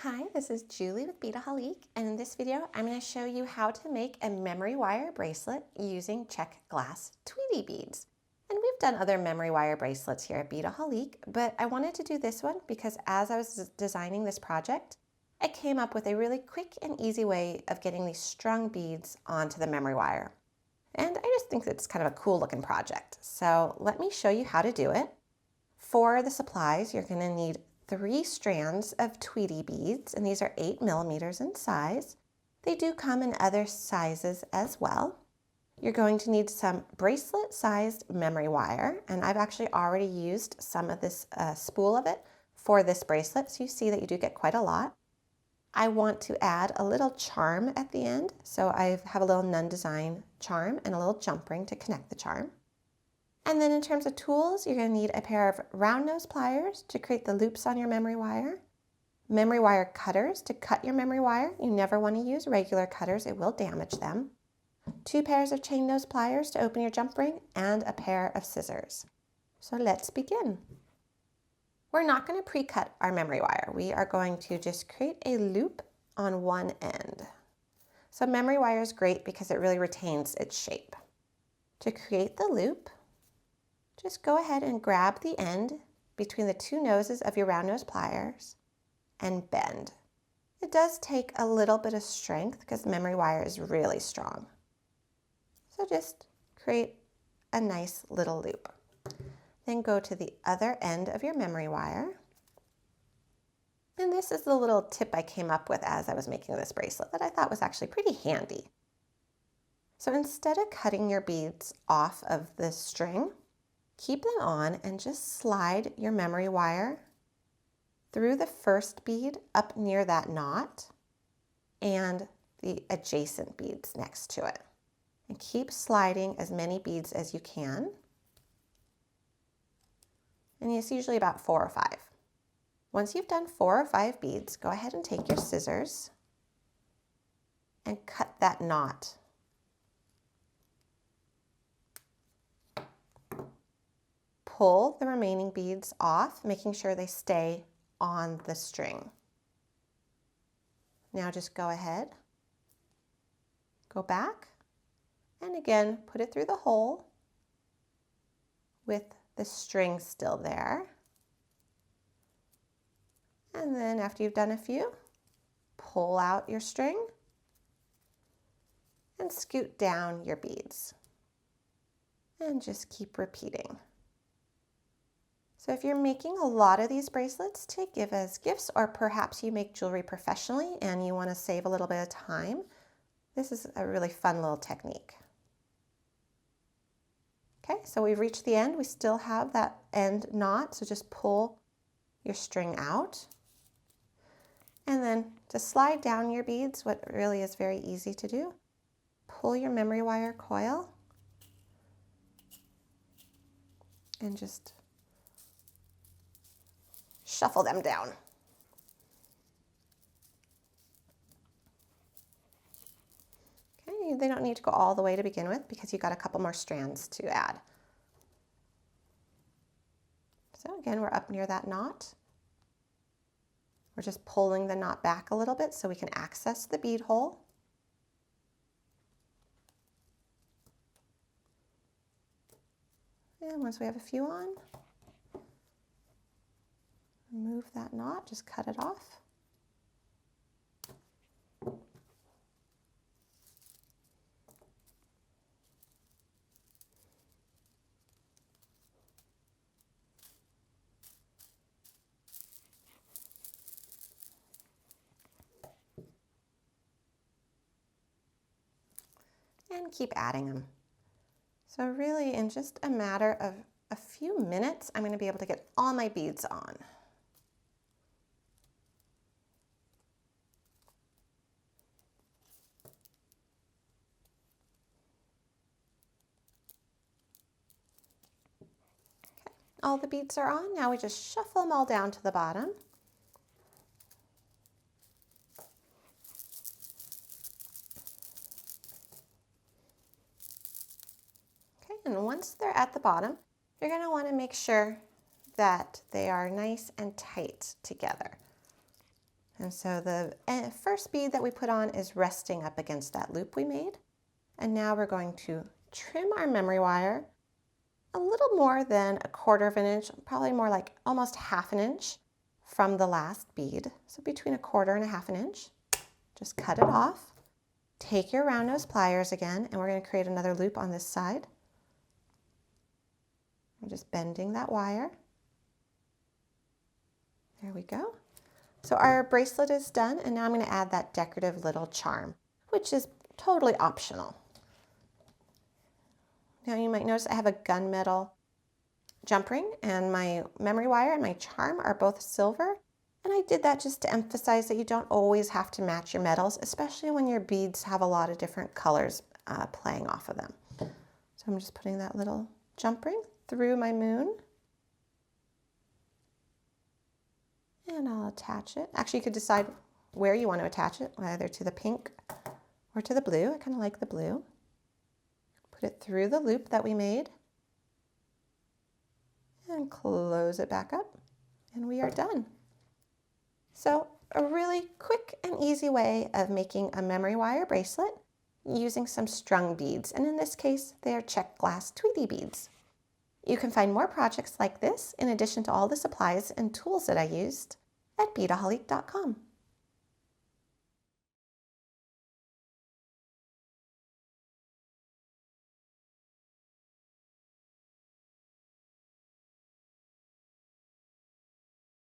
Hi, this is Julie with Beadaholique, and in this video I'm going to show you how to make a memory wire bracelet using Czech glass Tweedy beads. And we've done other memory wire bracelets here at Beadaholique, but I wanted to do this one because as I was designing this project, I came up with a really quick and easy way of getting these strung beads onto the memory wire. And I just think it's kind of a cool looking project. So let me show you how to do it. For the supplies, you're going to need 3 strands of Tweedy beads, and these are 8 millimeters in size. They do come in other sizes as well. You're going to need some bracelet-sized memory wire, and I've actually already used some of this spool of it for this bracelet, so you see that you do get quite a lot. I want to add a little charm at the end, so I have a little nun design charm and a little jump ring to connect the charm. And then in terms of tools, you're going to need a pair of round nose pliers to create the loops on your memory wire cutters to cut your memory wire. You never want to use regular cutters, it will damage them. 2 pairs of chain nose pliers to open your jump ring, and a pair of scissors. So let's begin. We're not going to pre-cut our memory wire. We are going to just create a loop on one end. So memory wire is great because it really retains its shape. To create the loop, just go ahead and grab the end between the 2 noses of your round nose pliers and bend. It does take a little bit of strength because memory wire is really strong. So just create a nice little loop. Then go to the other end of your memory wire. And this is the little tip I came up with as I was making this bracelet that I thought was actually pretty handy. So instead of cutting your beads off of the string, keep them on and just slide your memory wire through the first bead up near that knot and the adjacent beads next to it. And keep sliding as many beads as you can. And it's usually about 4 or 5. Once you've done 4 or 5 beads, go ahead and take your scissors and cut that knot. Pull the remaining beads off, making sure they stay on the string. Now just go ahead, go back, and again put it through the hole with the string still there. And then after you've done a few, pull out your string and scoot down your beads. And just keep repeating. So if you're making a lot of these bracelets to give as gifts, or perhaps you make jewelry professionally and you want to save a little bit of time, this is a really fun little technique. Okay, so we've reached the end. We still have that end knot, so just pull your string out. And then to slide down your beads, what really is very easy to do, pull your memory wire coil and just shuffle them down. Okay, they don't need to go all the way to begin with because you've got a couple more strands to add. So again, we're up near that knot. We're just pulling the knot back a little bit so we can access the bead hole. And once we have a few on, remove that knot, just cut it off. And keep adding them. So really in just a matter of a few minutes, I'm going to be able to get all my beads on. All the beads are on. Now we just shuffle them all down to the bottom. Okay, and once they're at the bottom, you're going to want to make sure that they are nice and tight together. And so the first bead that we put on is resting up against that loop we made. And now we're going to trim our memory wire a little more than 1/4 of an inch, probably more like almost 1/2 an inch from the last bead. So between 1/4 and 1/2 an inch. Just cut it off. Take your round nose pliers again, and we're going to create another loop on this side. I'm just bending that wire. There we go. So our bracelet is done, and now I'm going to add that decorative little charm, which is totally optional. Now you might notice I have a gunmetal jump ring, and my memory wire and my charm are both silver. And I did that just to emphasize that you don't always have to match your metals, especially when your beads have a lot of different colors playing off of them. So I'm just putting that little jump ring through my moon. And I'll attach it. Actually, you could decide where you want to attach it, either to the pink or to the blue. I kind of like the blue. Put it through the loop that we made. And close it back up. And we are done. So a really quick and easy way of making a memory wire bracelet using some strung beads. And in this case, they are Czech glass Tweedy beads. You can find more projects like this, in addition to all the supplies and tools that I used, at Beadaholique.com.